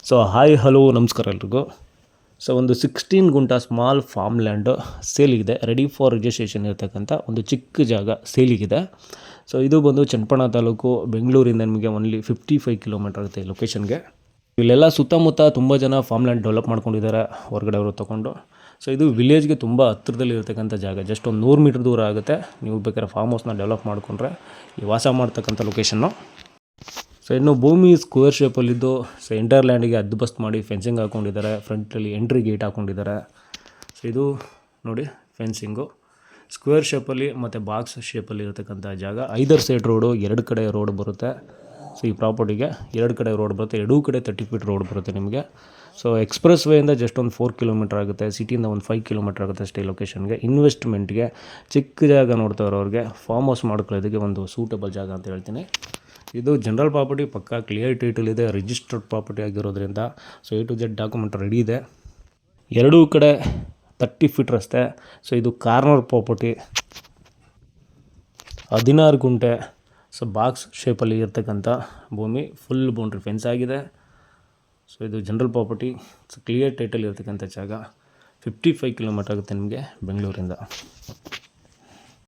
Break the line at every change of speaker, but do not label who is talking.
So hi hello ನಮಸ್ಕಾರ ಎಲ್ರಿಗೂ. So ಒಂದು 16 ಗುಂಟ ಸ್ಮಾಲ್ ಫಾರ್ಮ್ ಲ್ಯಾಂಡು ಸೇಲಿಗಿದೆ, ರೆಡಿ ಫಾರ್ ರಿಜಿಸ್ಟ್ರೇಷನ್ ಇರತಕ್ಕಂಥ ಒಂದು ಚಿಕ್ಕ ಜಾಗ ಸೇಲಿಗಿದೆ. ಸೊ ಇದು ಬಂದು ಚನ್ನಪಟ್ಟಣ ತಾಲೂಕು, ಬೆಂಗಳೂರಿಂದ ನಿಮಗೆ ಓನ್ಲಿ 55 ಕಿಲೋಮೀಟರ್ ಆಗುತ್ತೆ ಲೊಕೇಶನ್ಗೆ. ಇಲ್ಲೆಲ್ಲ ಸುತ್ತಮುತ್ತ ತುಂಬ ಜನ ಫಾರ್ಮ್ ಲ್ಯಾಂಡ್ ಡೆವಲಪ್ ಮಾಡ್ಕೊಂಡಿದ್ದಾರೆ ಹೊರಗಡೆ ಅವರು ತೊಗೊಂಡು. ಸೊ ಇದು ವಿಲೇಜ್ಗೆ ತುಂಬ ಹತ್ತಿರದಲ್ಲಿ ಇರತಕ್ಕಂಥ ಜಾಗ, ಜಸ್ಟ್ ಒಂದು 100 ಮೀಟ್ರ್ ದೂರ ಆಗುತ್ತೆ. ನೀವು ಬೇಕಾದ್ರೆ ಫಾರ್ಮ್ ಹೌಸ್ನ ಡೆವಲಪ್ ಮಾಡಿಕೊಂಡ್ರೆ ಈ ವಾಸ ಮಾಡ್ತಕ್ಕಂಥ ಲೊಕೇಶನ್ನು. ಸೊ ಇನ್ನು ಭೂಮಿ ಸ್ಕ್ವೇರ್ ಶೇಪಲ್ಲಿದ್ದು, ಸೊ ಎಂಟರ್ ಲ್ಯಾಂಡಿಗೆ ಹದ್ದುಬಸ್ತ್ ಮಾಡಿ ಫೆನ್ಸಿಂಗ್ ಹಾಕ್ಕೊಂಡಿದ್ದಾರೆ. ಫ್ರಂಟಲ್ಲಿ ಎಂಟ್ರಿ ಗೇಟ್ ಹಾಕ್ಕೊಂಡಿದ್ದಾರೆ. ಸೊ ಇದು ನೋಡಿ ಫೆನ್ಸಿಂಗು ಸ್ಕ್ವೇರ್ ಶೇಪಲ್ಲಿ ಮತ್ತು ಬಾಕ್ಸ್ ಶೇಪಲ್ಲಿ ಇರತಕ್ಕಂಥ ಜಾಗ. 5 ಸೈಡ್ ರೋಡು, 2 ಕಡೆ ರೋಡ್ ಬರುತ್ತೆ. ಸೊ ಈ ಪ್ರಾಪರ್ಟಿಗೆ 2 ಕಡೆ ರೋಡ್ ಬರುತ್ತೆ, 2 ಕಡೆ 30 ಫೀಟ್ ರೋಡ್ ಬರುತ್ತೆ ನಿಮಗೆ. ಸೊ ಎಕ್ಸ್ಪ್ರೆಸ್ ವೇಯಿಂದ ಜಸ್ಟ್ ಒಂದು 4 ಕಿಲೋಮೀಟರ್ ಆಗುತ್ತೆ, ಸಿಟಿಯಿಂದ ಒಂದು 5 ಕಿಲೋಮೀಟರ್ ಆಗುತ್ತೆ ಅಷ್ಟೇ ಲೊಕೇಶನ್ಗೆ. ಇನ್ವೆಸ್ಟ್ಮೆಂಟ್ಗೆ ಚಿಕ್ಕ ಜಾಗ ನೋಡ್ತಾ ಇರೋರಿಗೆ ಫಾರ್ಮ್ ಹೌಸ್ ಮಾಡ್ಕೊಳ್ಳೋದಕ್ಕೆ ಒಂದು ಸೂಟಬಲ್ ಜಾಗ ಅಂತ ಹೇಳ್ತೀನಿ. ಇದು ಜನರಲ್ ಪ್ರಾಪರ್ಟಿ, ಪಕ್ಕಾ ಕ್ಲಿಯರ್ ಟೈಟಲ್ ಇದೆ, ರಿಜಿಸ್ಟರ್ಡ್ ಪ್ರಾಪರ್ಟಿ ಆಗಿರೋದ್ರಿಂದ. So A to Z document ready ಇದೆ. 2 ಕಡೆ 30 ಫೀಟ್ ರಸ್ತೆ. ಸೊ ಇದು ಕಾರ್ನರ್ ಪ್ರಾಪರ್ಟಿ, 16 ಗುಂಟೆ. ಸೊ ಬಾಕ್ಸ್ ಶೇಪಲ್ಲಿ ಇರ್ತಕ್ಕಂಥ ಭೂಮಿ, ಫುಲ್ ಬೌಂಡ್ರಿ ಫೆನ್ಸ್ ಆಗಿದೆ. ಸೊ ಇದು general property, so clear title ಇರ್ತಕ್ಕಂಥ ಜಾಗ. 55 ಕಿಲೋಮೀಟರ್ ಆಗುತ್ತೆ ನಿಮಗೆ ಬೆಂಗಳೂರಿಂದ.